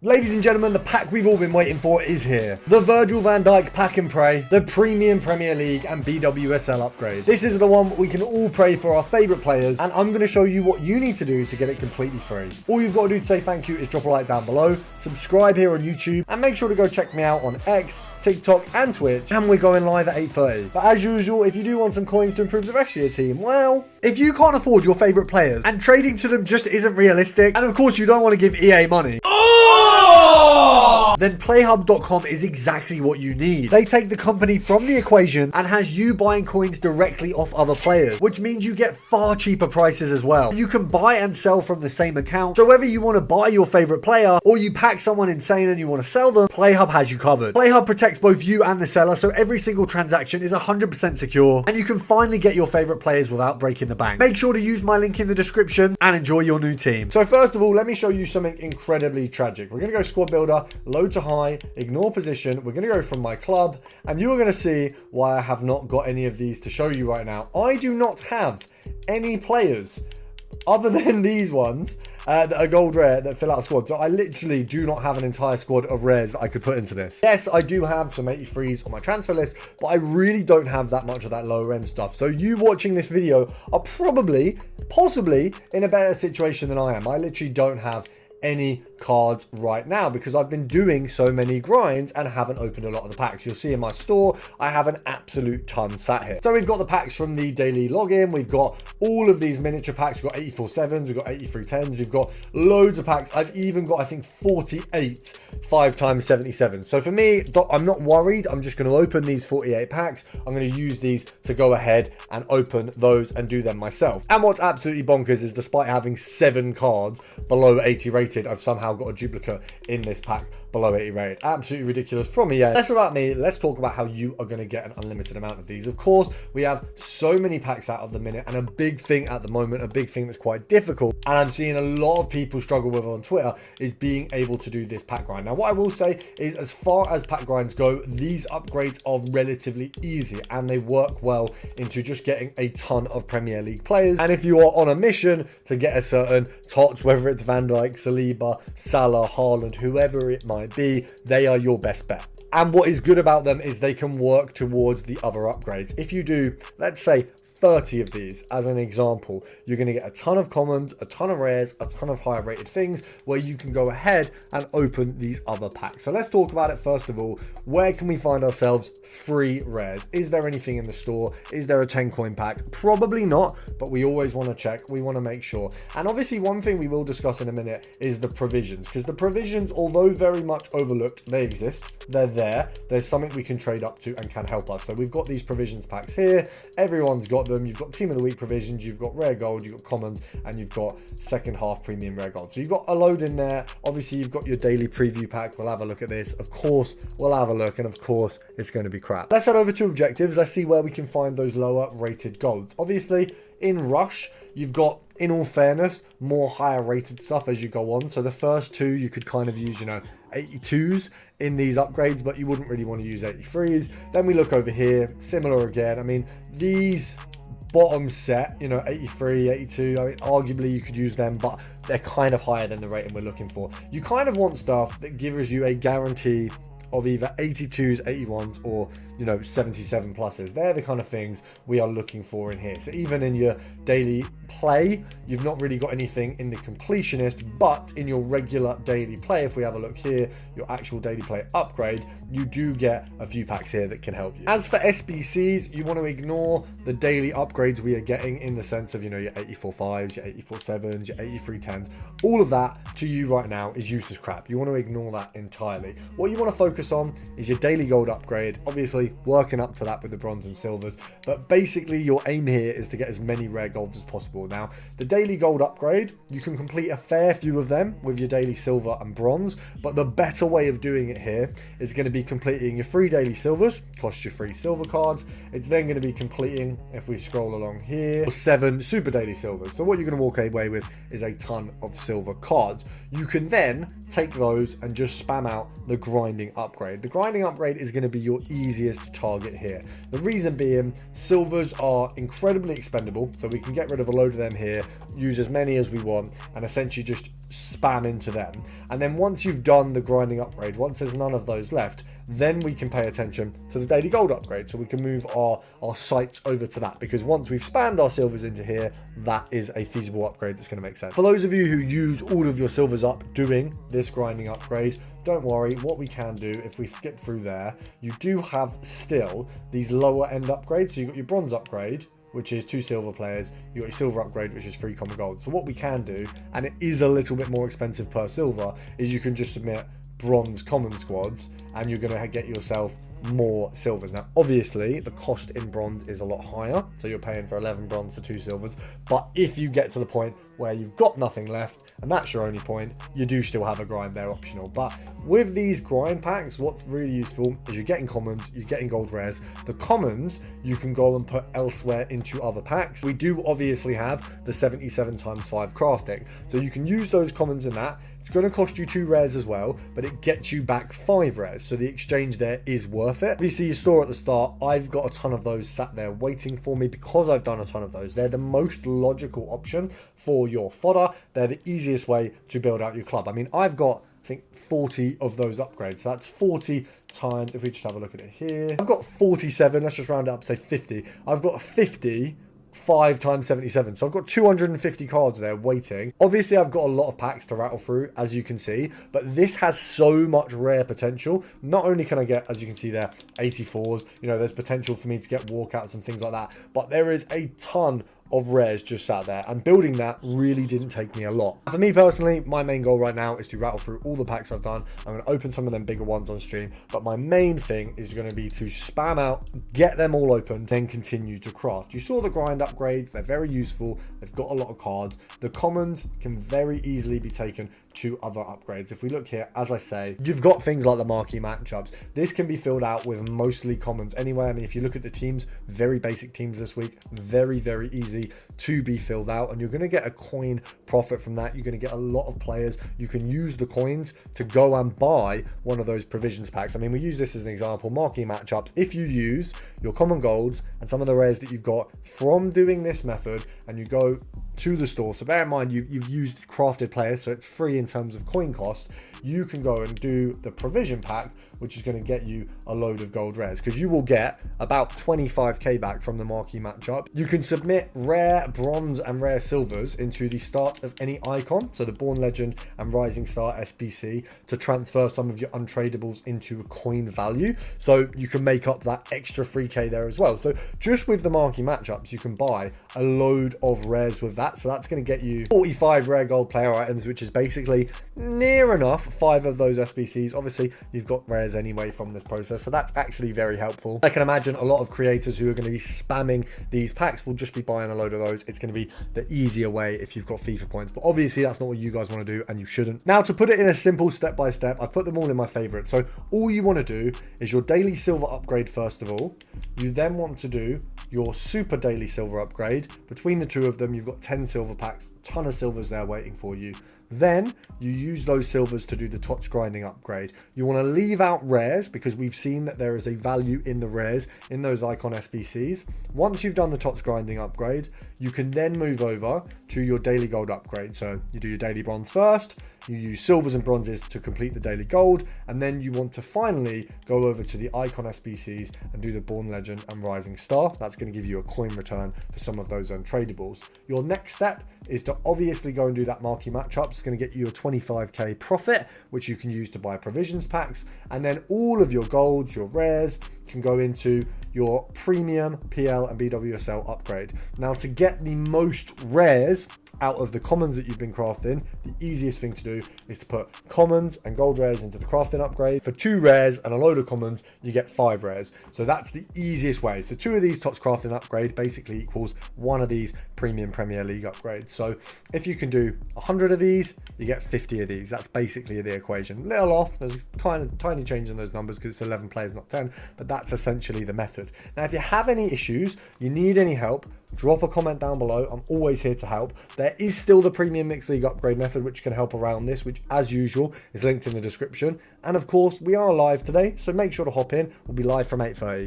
Ladies and gentlemen, the pack we've all been waiting for is here. The Virgil van Dijk Pack and Pray, the Premium Premier League and BWSL upgrade. This is the one we can all pray for our favourite players, and I'm going to show you what you need to do to get it completely free. All you've got to do to say thank you is drop a like down below, subscribe here on YouTube, and make sure to go check me out on X, TikTok and Twitch, and we're going live at 8:30. But as usual, if you do want some coins to improve the rest of your team, well, if you can't afford your favourite players and trading to them just isn't realistic, and of course you don't want to give EA money, then playhub.com is exactly what you need. They take the company from the equation and has you buying coins directly off other players, which means you get far cheaper prices as well. You can buy and sell from the same account, so whether you want to buy your favorite player or you pack someone insane and you want to sell them, Playhub has you covered. Playhub protects both you and the seller, so every single transaction is 100% secure, and you can finally get your favorite players without breaking the bank. Make sure to use my link in the description and enjoy your new team. So first of all, let me show you something incredibly tragic. We're going to go squad builder, load to high, ignore position. We're going to go from my club, and you are going to see why I have not got any of these to show you right now. I do not have any players other than these ones that are gold rare that fill out a squad. So I literally do not have an entire squad of rares that I could put into this. Yes, I do have some 83s on my transfer list, but I really don't have that much of that lower end stuff. So you watching this video are probably, possibly in a better situation than I am. I literally don't have any cards right now because I've been doing so many grinds and haven't opened a lot of the packs. You'll see in my store I have an absolute ton sat here. So we've got the packs from the daily login, we've got all of these miniature packs, we've got 84/7s, we've got 83/10s, we've got loads of packs. I've even got, I think, 48 5x77. So for me, I'm not worried. I'm just going to open these 48 packs. I'm going to use these to go ahead and open those and do them myself. And what's absolutely bonkers is despite having 7 cards below 80 rated, I've somehow got a duplicate in this pack below 80 rated. Absolutely ridiculous from EA. Less about me, let's talk about how you are going to get an unlimited amount of these. Of course, we have so many packs out of the minute, and a big thing at the moment, a big thing that's quite difficult, and I'm seeing a lot of people struggle with on Twitter, is being able to do this pack grind. Now, what I will say is, as far as pack grinds go, these upgrades are relatively easy, and they work well into just getting a ton of Premier League players. And if you are on a mission to get a certain tots, whether it's Van Dijk, Saliba, Salah, Haaland, whoever it might be, they are your best bet. And what is good about them is they can work towards the other upgrades. If you do, let's say, 30 of these as an example, you're going to get a ton of commons, a ton of rares, a ton of higher rated things where you can go ahead and open these other packs. So let's talk about it. First of all, where can we find ourselves free rares? Is there anything in the store? Is there a 10 coin pack? Probably not, but we always want to check. We want to make sure. And obviously one thing we will discuss in a minute is the provisions, because the provisions, although very much overlooked, they exist. They're there. There's something we can trade up to and can help us. So we've got these provisions packs here. Everyone's got them. You've got team of the week provisions, you've got rare gold, you've got commons, and you've got second half premium rare gold. So you've got a load in there. Obviously you've got your daily preview pack. We'll have a look at this. Of course we'll have a look, and of course it's going to be crap. Let's head over to objectives. Let's see where we can find those lower rated golds. Obviously in Rush you've got, in all fairness, more higher rated stuff as you go on. So the first two you could kind of use, 82s in these upgrades, but you wouldn't really want to use 83s. Then we look over here, similar again. I mean, these bottom set, 83, 82, I mean, arguably you could use them, but they're kind of higher than the rating we're looking for. You kind of want stuff that gives you a guarantee of either 82s, 81s, or 77 pluses. They're the kind of things we are looking for in here. So even in your daily play, you've not really got anything in the completionist, but in your regular daily play, if we have a look here, your actual daily play upgrade, you do get a few packs here that can help you. As for SBCs, you want to ignore the daily upgrades we are getting, in the sense of, your 84/5s, your 84/7s, your 83/10s. All of that to you right now is useless crap. You want to ignore that entirely. What you want to focus on is your daily gold upgrade, obviously working up to that with the bronze and silvers, but basically your aim here is to get as many rare golds as possible. Now, the daily gold upgrade, you can complete a fair few of them with your daily silver and bronze, but the better way of doing it here is going to be completing your 3 daily silvers, cost you 3 silver cards. It's then going to be completing, if we scroll along here, 7 super daily silvers. So what you're going to walk away with is a ton of silver cards. You can then take those and just spam out the grinding upgrade. The grinding upgrade is going to be your easiest target here. The reason being, silvers are incredibly expendable, so we can get rid of a load of them here, use as many as we want, and essentially just spam into them. And then once you've done the grinding upgrade, once there's none of those left, then we can pay attention to the daily gold upgrade. So we can move our sights over to that, because once we've spammed our silvers into here, that is a feasible upgrade that's going to make sense. For those of you who use all of your silvers up doing this grinding upgrade, don't worry. What we can do, if we skip through there, you do have still these lower end upgrades. So you've got your bronze upgrade, which is 2 silver players. You got your silver upgrade, which is 3 common gold. So what we can do, and it is a little bit more expensive per silver, is you can just submit bronze common squads, and you're going to get yourself more silvers. Now obviously the cost in bronze is a lot higher, so you're paying for 11 bronze for 2 silvers, but if you get to the point where you've got nothing left and that's your only point, you do still have a grind there optional. But with these grind packs, what's really useful is you're getting commons, you're getting gold rares. The commons you can go and put elsewhere into other packs. We do obviously have the 77 times 5 crafting, so you can use those commons in that. It's going to cost you 2 rares as well, but it gets you back 5 rares, so the exchange there is worth it. Obviously you saw at the start, I've got a ton of those sat there waiting for me because I've done a ton of those. They're the most logical option for your fodder. They're the easiest way to build out your club. I mean, I've got, I think, 40 of those upgrades. So that's 40 times, if we just have a look at it here, I've got 47, let's just round it up, say 50. I've got 50 5 times 77, so I've got 250 cards there waiting. Obviously I've got a lot of packs to rattle through, as you can see, but this has so much rare potential. Not only can I get, as you can see there, 84s, you know, there's potential for me to get walkouts and things like that, but there is a ton of rares just sat there, and building that really didn't take me a lot. For me personally, my main goal right now is to rattle through all the packs I've done. I'm going to open some of them bigger ones on stream, but my main thing is going to be to spam out, get them all open, then continue to craft. You saw the grind upgrades, they're very useful, they've got a lot of cards. The commons can very easily be taken to other upgrades. If we look here, as I say, you've got things like the marquee matchups. This can be filled out with mostly commons anyway. I mean, if you look at the teams, very basic teams this week, very, very easy to be filled out, and you're going to get a coin profit from that. You're going to get a lot of players. You can use the coins to go and buy one of those provisions packs. I mean, we use this as an example, marquee matchups. If you use your common golds and some of the rares that you've got from doing this method, and you go to the store, so bear in mind you've used crafted players, so it's free in terms of coin cost, you can go and do the provision pack, which is going to get you a load of gold rares, because you will get about 25k back from the marquee matchup. You can submit rare bronze and rare silvers into the start of any icon, so the Born Legend and Rising Star SBC, to transfer some of your untradables into a coin value, so you can make up that extra 3k there as well. So just with the marquee matchups, you can buy a load of rares with that, so that's going to get you 45 rare gold player items, which is basically near enough 5 of those SBCs. Obviously you've got rares anyway from this process, so that's actually very helpful. I can imagine a lot of creators who are going to be spamming these packs will just be buying a load of those. It's going to be the easier way if you've got FIFA points, but obviously that's not what you guys want to do, and you shouldn't. Now, to put it in a simple step by step, I've put them all in my favorites. So all you want to do is your daily silver upgrade first of all. You then want to do your super daily silver upgrade. Between the two of them, you've got 10 silver packs, a ton of silvers there waiting for you. Then you use those silvers to do the touch grinding upgrade. You want to leave out rares, because we've seen that there is a value in the rares in those icon SBCs. Once you've done the touch grinding upgrade, you can then move over to your daily gold upgrade. So you do your daily bronze first, you use silvers and bronzes to complete the daily gold, and then you want to finally go over to the icon SBCs and do the Born Legend and Rising Star. That's going to give you a coin return for some of those untradables. Your next step is to obviously go and do that marquee matchup. It's going to get you a 25k profit, which you can use to buy provisions packs, and then all of your golds, your rares, can go into your premium PL and BWSL upgrade. Now, to get the most rares out of the commons that you've been crafting, the easiest thing to do is to put commons and gold rares into the crafting upgrade. For 2 rares and a load of commons, you get 5 rares. So that's the easiest way. So 2 of these touch crafting upgrade basically equals 1 of these premium Premier League upgrades. So if you can do 100 of these, you get 50 of these. That's basically the equation. Little off, there's kind of tiny change in those numbers because it's 11 players, not 10, but that's essentially the method. Now, if you have any issues, you need any help, drop a comment down below. I'm always here to help. There is still the Premium Mixed League upgrade method, which can help around this, which as usual is linked in the description. And of course, we are live today, so make sure to hop in. We'll be live from 8:30.